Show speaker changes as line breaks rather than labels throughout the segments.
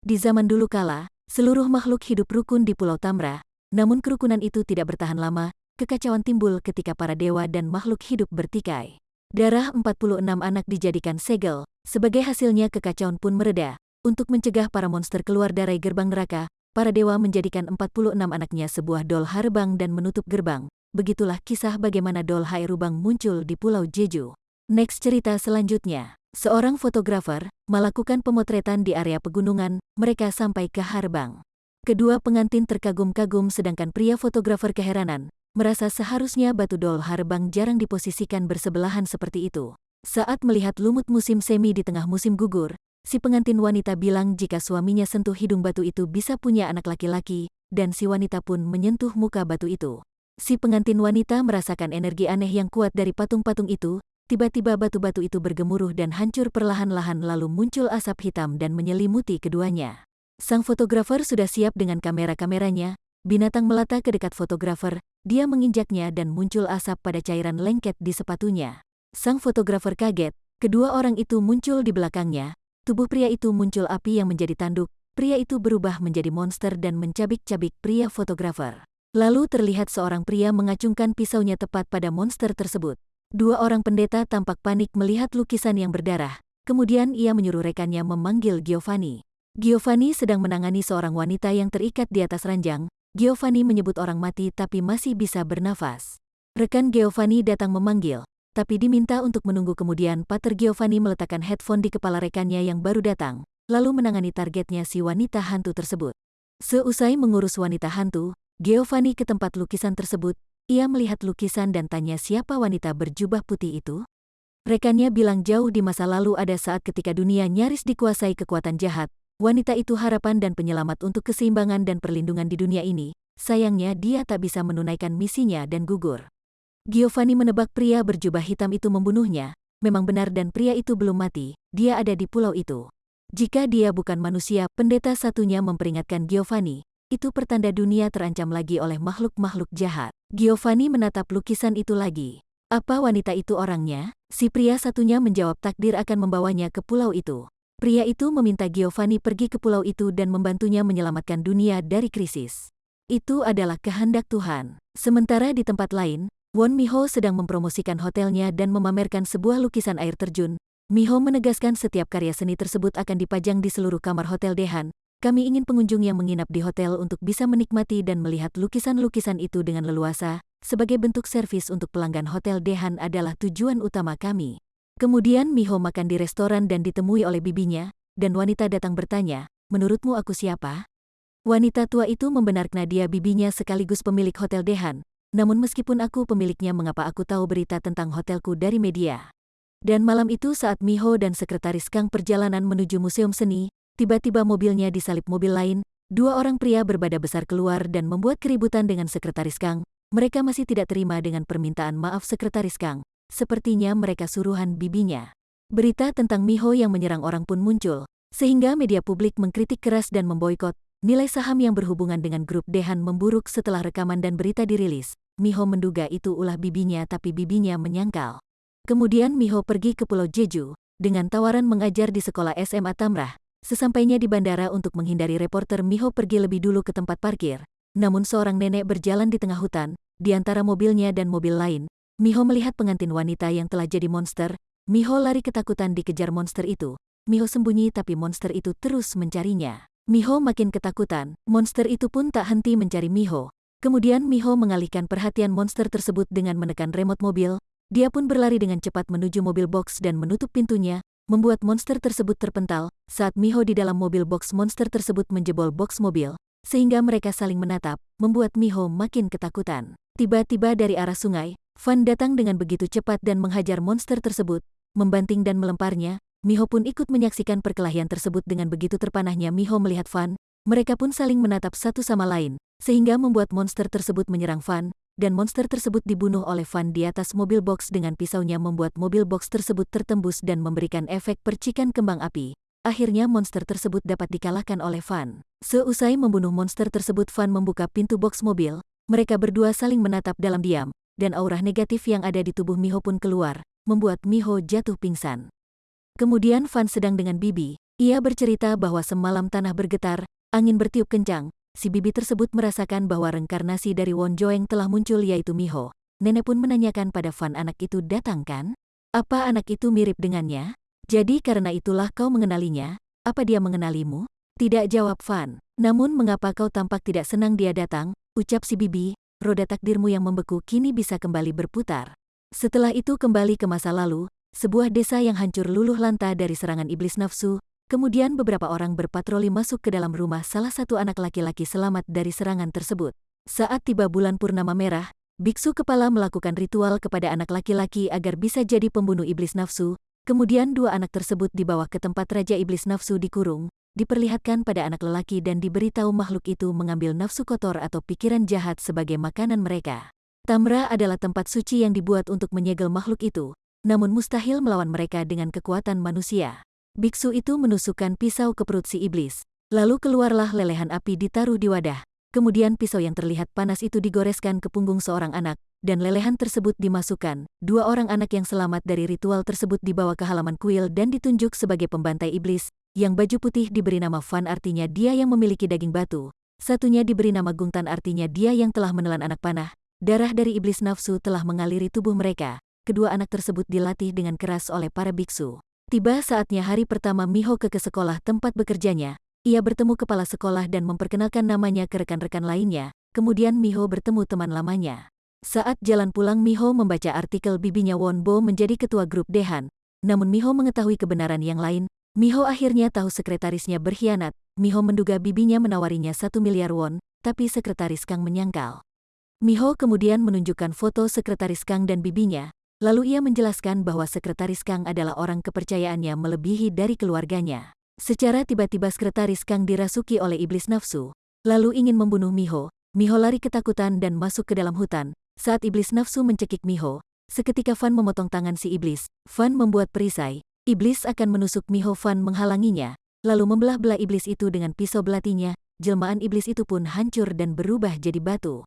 Di zaman dulu kala, seluruh makhluk hidup rukun di Pulau Tamra, namun kerukunan itu tidak bertahan lama, kekacauan timbul ketika para dewa dan makhluk hidup bertikai. Darah 46 anak dijadikan segel, sebagai hasilnya kekacauan pun mereda. Untuk mencegah para monster keluar dari gerbang neraka, para dewa menjadikan 46 anaknya sebuah dol harebang dan menutup gerbang. Begitulah kisah bagaimana dol haerubang muncul di Pulau Jeju. Next cerita selanjutnya. Seorang fotografer melakukan pemotretan di area pegunungan, mereka sampai ke Harebang. Kedua pengantin terkagum-kagum sedangkan pria fotografer keheranan, merasa seharusnya batu dol Harebang jarang diposisikan bersebelahan seperti itu. Saat melihat lumut musim semi di tengah musim gugur, si pengantin wanita bilang jika suaminya sentuh hidung batu itu bisa punya anak laki-laki, dan si wanita pun menyentuh muka batu itu. Si pengantin wanita merasakan energi aneh yang kuat dari patung-patung itu. Tiba-tiba batu-batu itu bergemuruh dan hancur perlahan-lahan lalu muncul asap hitam dan menyelimuti keduanya. Sang fotografer sudah siap dengan kamera-kameranya, binatang melata ke dekat fotografer, dia menginjaknya dan muncul asap pada cairan lengket di sepatunya. Sang fotografer kaget, kedua orang itu muncul di belakangnya, tubuh pria itu muncul api yang menjadi tanduk, pria itu berubah menjadi monster dan mencabik-cabik pria fotografer. Lalu terlihat seorang pria mengacungkan pisaunya tepat pada monster tersebut. Dua orang pendeta tampak panik melihat lukisan yang berdarah. Kemudian ia menyuruh rekannya memanggil Giovanni. Giovanni sedang menangani seorang wanita yang terikat di atas ranjang. Giovanni menyebut orang mati tapi masih bisa bernafas. Rekan Giovanni datang memanggil, tapi diminta untuk menunggu. Kemudian Pater Giovanni meletakkan headphone di kepala rekannya yang baru datang, lalu menangani targetnya si wanita hantu tersebut. Seusai mengurus wanita hantu, Giovanni ke tempat lukisan tersebut. Ia melihat lukisan dan tanya siapa wanita berjubah putih itu. Rekannya bilang jauh di masa lalu ada saat ketika dunia nyaris dikuasai kekuatan jahat. Wanita itu harapan dan penyelamat untuk keseimbangan dan perlindungan di dunia ini. Sayangnya dia tak bisa menunaikan misinya dan gugur. Giovanni menebak pria berjubah hitam itu membunuhnya. Memang benar dan pria itu belum mati, dia ada di pulau itu. Jika dia bukan manusia, pendeta satunya memperingatkan Giovanni. Itu pertanda dunia terancam lagi oleh makhluk-makhluk jahat. Giovanni menatap lukisan itu lagi. Apa wanita itu orangnya? Si pria satunya menjawab takdir akan membawanya ke pulau itu. Pria itu meminta Giovanni pergi ke pulau itu dan membantunya menyelamatkan dunia dari krisis. Itu adalah kehendak Tuhan. Sementara di tempat lain, Won Miho sedang mempromosikan hotelnya dan memamerkan sebuah lukisan air terjun. Miho menegaskan setiap karya seni tersebut akan dipajang di seluruh kamar Hotel Dehan. Kami ingin pengunjung yang menginap di hotel untuk bisa menikmati dan melihat lukisan-lukisan itu dengan leluasa. Sebagai bentuk servis untuk pelanggan Hotel Dehan adalah tujuan utama kami. Kemudian Miho makan di restoran dan ditemui oleh bibinya, dan wanita datang bertanya, menurutmu aku siapa? Wanita tua itu membenarkan dia bibinya sekaligus pemilik Hotel Dehan. Namun meskipun aku pemiliknya, mengapa aku tahu berita tentang hotelku dari media? Dan malam itu saat Miho dan sekretaris Kang perjalanan menuju museum seni, tiba-tiba mobilnya disalip mobil lain. Dua orang pria berbada besar keluar dan membuat keributan dengan sekretaris Kang. Mereka masih tidak terima dengan permintaan maaf sekretaris Kang. Sepertinya mereka suruhan bibinya. Berita tentang Miho yang menyerang orang pun muncul, sehingga media publik mengkritik keras dan memboikot. Nilai saham yang berhubungan dengan grup Dehan memburuk setelah rekaman dan berita dirilis. Miho menduga itu ulah bibinya tapi bibinya menyangkal. Kemudian Miho pergi ke Pulau Jeju dengan tawaran mengajar di sekolah SMA Tamrah. Sesampainya di bandara untuk menghindari reporter, Miho pergi lebih dulu ke tempat parkir. Namun seorang nenek berjalan di tengah hutan, di antara mobilnya dan mobil lain. Miho melihat pengantin wanita yang telah jadi monster. Miho lari ketakutan dikejar monster itu. Miho sembunyi tapi monster itu terus mencarinya. Miho makin ketakutan, monster itu pun tak henti mencari Miho. Kemudian Miho mengalihkan perhatian monster tersebut dengan menekan remote mobil. Dia pun berlari dengan cepat menuju mobil box dan menutup pintunya, membuat monster tersebut terpental. Saat Miho di dalam mobil box, monster tersebut menjebol box mobil, sehingga mereka saling menatap, membuat Miho makin ketakutan. Tiba-tiba dari arah sungai, Fan datang dengan begitu cepat dan menghajar monster tersebut, membanting dan melemparnya. Miho pun ikut menyaksikan perkelahian tersebut. Dengan begitu terpanahnya Miho melihat Fan, mereka pun saling menatap satu sama lain, sehingga membuat monster tersebut menyerang Fan. Dan monster tersebut dibunuh oleh Fan di atas mobil box dengan pisaunya, membuat mobil box tersebut tertembus dan memberikan efek percikan kembang api. Akhirnya monster tersebut dapat dikalahkan oleh Fan. Seusai membunuh monster tersebut, Fan membuka pintu box mobil. Mereka berdua saling menatap dalam diam, dan aura negatif yang ada di tubuh Miho pun keluar, membuat Miho jatuh pingsan. Kemudian Fan sedang dengan Bibi, Ia bercerita bahwa semalam tanah bergetar, angin bertiup kencang. Si bibi tersebut merasakan bahwa reinkarnasi dari Won Joeng telah muncul yaitu Miho. Nenek pun menanyakan pada Fan, anak itu datang kan? Apa anak itu mirip dengannya? Jadi karena itulah kau mengenalinya? Apa dia mengenalimu? Tidak, jawab Fan. Namun mengapa kau tampak tidak senang dia datang? Ucap si bibi, roda takdirmu yang membeku kini bisa kembali berputar. Setelah itu kembali ke masa lalu, sebuah desa yang hancur luluh lantah dari serangan iblis nafsu. Kemudian beberapa orang berpatroli masuk ke dalam rumah salah satu anak laki-laki selamat dari serangan tersebut. Saat tiba bulan purnama merah, biksu kepala melakukan ritual kepada anak laki-laki agar bisa jadi pembunuh iblis nafsu. Kemudian dua anak tersebut dibawa ke tempat Raja Iblis Nafsu dikurung, diperlihatkan pada anak lelaki dan diberitahu makhluk itu mengambil nafsu kotor atau pikiran jahat sebagai makanan mereka. Tamra adalah tempat suci yang dibuat untuk menyegel makhluk itu, namun mustahil melawan mereka dengan kekuatan manusia. Biksu itu menusukkan pisau ke perut si iblis. Lalu keluarlah lelehan api ditaruh di wadah. Kemudian pisau yang terlihat panas itu digoreskan ke punggung seorang anak, dan lelehan tersebut dimasukkan. Dua orang anak yang selamat dari ritual tersebut dibawa ke halaman kuil dan ditunjuk sebagai pembantai iblis. Yang baju putih diberi nama Fan, artinya dia yang memiliki daging batu. Satunya diberi nama Gungtan, artinya dia yang telah menelan anak panah. Darah dari iblis nafsu telah mengaliri tubuh mereka. Kedua anak tersebut dilatih dengan keras oleh para biksu. Tiba saatnya hari pertama Miho ke sekolah tempat bekerjanya. Ia bertemu kepala sekolah dan memperkenalkan namanya ke rekan-rekan lainnya. Kemudian Miho bertemu teman lamanya. Saat jalan pulang Miho membaca artikel bibinya Won Bo menjadi ketua grup Dehan. Namun Miho mengetahui kebenaran yang lain. Miho akhirnya tahu sekretarisnya berkhianat. Miho menduga bibinya menawarinya 1 miliar won, tapi sekretaris Kang menyangkal. Miho kemudian menunjukkan foto sekretaris Kang dan bibinya. Lalu ia menjelaskan bahwa sekretaris Kang adalah orang kepercayaannya melebihi dari keluarganya. Secara tiba-tiba sekretaris Kang dirasuki oleh iblis nafsu, lalu ingin membunuh Miho. Miho lari ketakutan dan masuk ke dalam hutan. Saat iblis nafsu mencekik Miho, seketika Fan memotong tangan si iblis. Fan membuat perisai. Iblis akan menusuk Miho. Fan menghalanginya, lalu membelah-belah iblis itu dengan pisau belatinya. Jelmaan iblis itu pun hancur dan berubah jadi batu.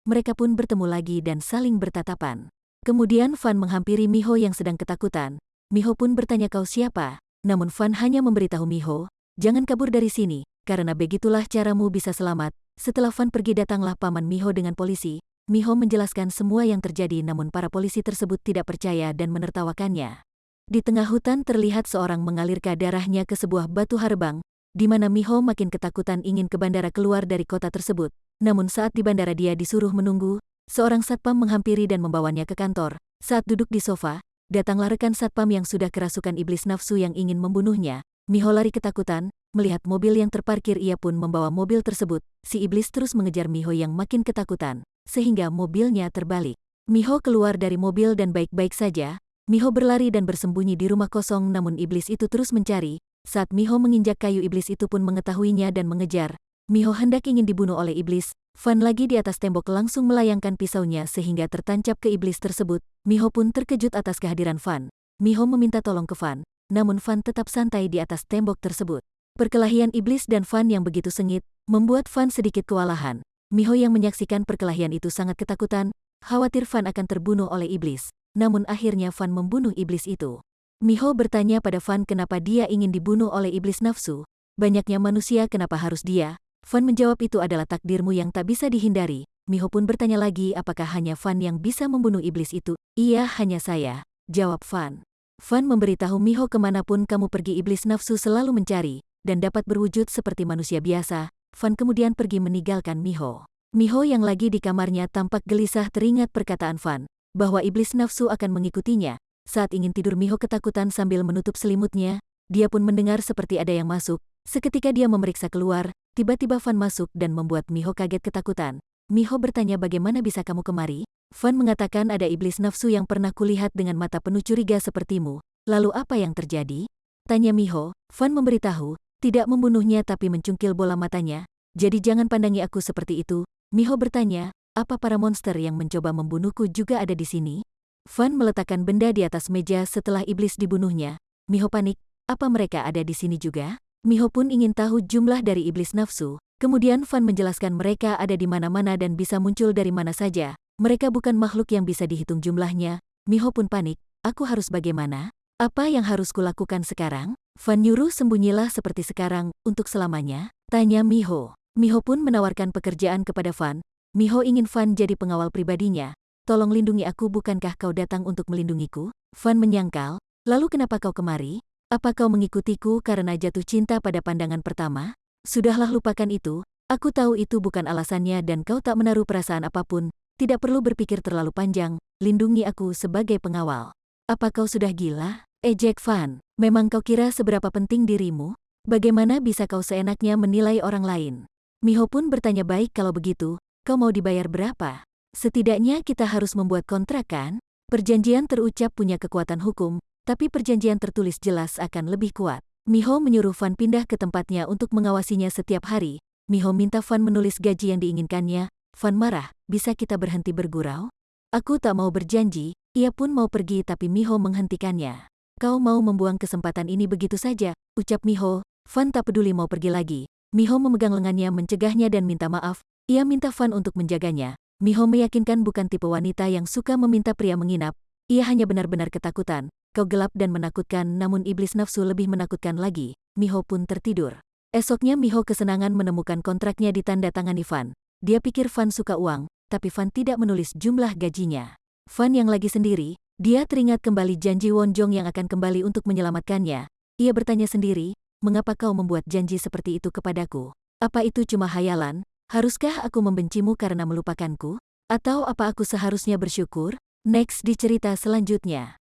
Mereka pun bertemu lagi dan saling bertatapan. Kemudian Fan menghampiri Miho yang sedang ketakutan. Miho pun bertanya, kau siapa? Namun Fan hanya memberitahu Miho, jangan kabur dari sini, karena begitulah caramu bisa selamat. Setelah Fan pergi datanglah paman Miho dengan polisi. Miho menjelaskan semua yang terjadi namun para polisi tersebut tidak percaya dan menertawakannya. Di tengah hutan terlihat seorang mengalirkan darahnya ke sebuah batu harbang, di mana Miho makin ketakutan ingin ke bandara keluar dari kota tersebut. Namun saat di bandara dia disuruh menunggu. Seorang satpam menghampiri dan membawanya ke kantor. Saat duduk di sofa, datanglah rekan satpam yang sudah kerasukan iblis nafsu yang ingin membunuhnya. Miho lari ketakutan, melihat mobil yang terparkir ia pun membawa mobil tersebut. Si iblis terus mengejar Miho yang makin ketakutan, sehingga mobilnya terbalik. Miho keluar dari mobil dan baik-baik saja. Miho berlari dan bersembunyi di rumah kosong namun iblis itu terus mencari. Saat Miho menginjak kayu iblis itu pun mengetahuinya dan mengejar. Miho hendak ingin dibunuh oleh iblis. Fan lagi di atas tembok langsung melayangkan pisaunya sehingga tertancap ke iblis tersebut. Miho pun terkejut atas kehadiran Fan. Miho meminta tolong ke Fan, namun Fan tetap santai di atas tembok tersebut. Perkelahian iblis dan Fan yang begitu sengit, membuat Fan sedikit kewalahan. Miho yang menyaksikan perkelahian itu sangat ketakutan, khawatir Fan akan terbunuh oleh iblis. Namun akhirnya Fan membunuh iblis itu. Miho bertanya pada Fan kenapa dia ingin dibunuh oleh iblis nafsu. Banyaknya manusia, kenapa harus dia? Fan menjawab, itu adalah takdirmu yang tak bisa dihindari. Miho pun bertanya lagi, apakah hanya Fan yang bisa membunuh iblis itu? Iya, hanya saya, jawab Fan. Fan memberitahu Miho, kemanapun kamu pergi iblis nafsu selalu mencari, dan dapat berwujud seperti manusia biasa. Fan kemudian pergi meninggalkan Miho. Miho yang lagi di kamarnya tampak gelisah teringat perkataan Fan, bahwa iblis nafsu akan mengikutinya. Saat ingin tidur Miho ketakutan sambil menutup selimutnya, dia pun mendengar seperti ada yang masuk. Seketika dia memeriksa keluar, tiba-tiba Fan masuk dan membuat Miho kaget ketakutan. Miho bertanya, bagaimana bisa kamu kemari? Fan mengatakan, ada iblis nafsu yang pernah kulihat dengan mata penuh curiga sepertimu. Lalu apa yang terjadi? Tanya Miho. Fan memberitahu, tidak membunuhnya tapi mencungkil bola matanya. Jadi jangan pandangi aku seperti itu. Miho bertanya, apa para monster yang mencoba membunuhku juga ada di sini? Fan meletakkan benda di atas meja setelah iblis dibunuhnya. Miho panik, apa mereka ada di sini juga? Miho pun ingin tahu jumlah dari iblis nafsu. Kemudian Fan menjelaskan mereka ada di mana-mana dan bisa muncul dari mana saja. Mereka bukan makhluk yang bisa dihitung jumlahnya. Miho pun panik, aku harus bagaimana? Apa yang harus kulakukan sekarang? Fan nyuruh sembunyilah seperti sekarang, untuk selamanya? Tanya Miho. Miho pun menawarkan pekerjaan kepada Fan. Miho ingin Fan jadi pengawal pribadinya. Tolong lindungi aku, bukankah kau datang untuk melindungiku? Fan menyangkal, lalu kenapa kau kemari? Apa kau mengikutiku karena jatuh cinta pada pandangan pertama? Sudahlah, lupakan itu. Aku tahu itu bukan alasannya dan kau tak menaruh perasaan apapun. Tidak perlu berpikir terlalu panjang. Lindungi aku sebagai pengawal. Apa kau sudah gila? Ejek Fan. Memang kau kira seberapa penting dirimu? Bagaimana bisa kau seenaknya menilai orang lain? Miho pun bertanya, baik kalau begitu, kau mau dibayar berapa? Setidaknya kita harus membuat kontrak kan? Perjanjian terucap punya kekuatan hukum, tapi perjanjian tertulis jelas akan lebih kuat. Miho menyuruh Fan pindah ke tempatnya untuk mengawasinya setiap hari. Miho minta Fan menulis gaji yang diinginkannya. Fan marah, bisa kita berhenti bergurau? Aku tak mau berjanji. Ia pun mau pergi tapi Miho menghentikannya. Kau mau membuang kesempatan ini begitu saja, ucap Miho. Fan tak peduli mau pergi lagi. Miho memegang lengannya, mencegahnya dan minta maaf. Ia minta Fan untuk menjaganya. Miho meyakinkan bukan tipe wanita yang suka meminta pria menginap. Ia hanya benar-benar ketakutan. Kau gelap dan menakutkan, namun iblis nafsu lebih menakutkan lagi. Miho pun tertidur. Esoknya Miho kesenangan menemukan kontraknya ditandatangani Fan. Dia pikir Fan suka uang, tapi Fan tidak menulis jumlah gajinya. Fan yang lagi sendiri, dia teringat kembali janji Wonjong yang akan kembali untuk menyelamatkannya. Ia bertanya sendiri, mengapa kau membuat janji seperti itu kepadaku? Apa itu cuma hayalan? Haruskah aku membencimu karena melupakanku? Atau apa aku seharusnya bersyukur? Next di cerita selanjutnya.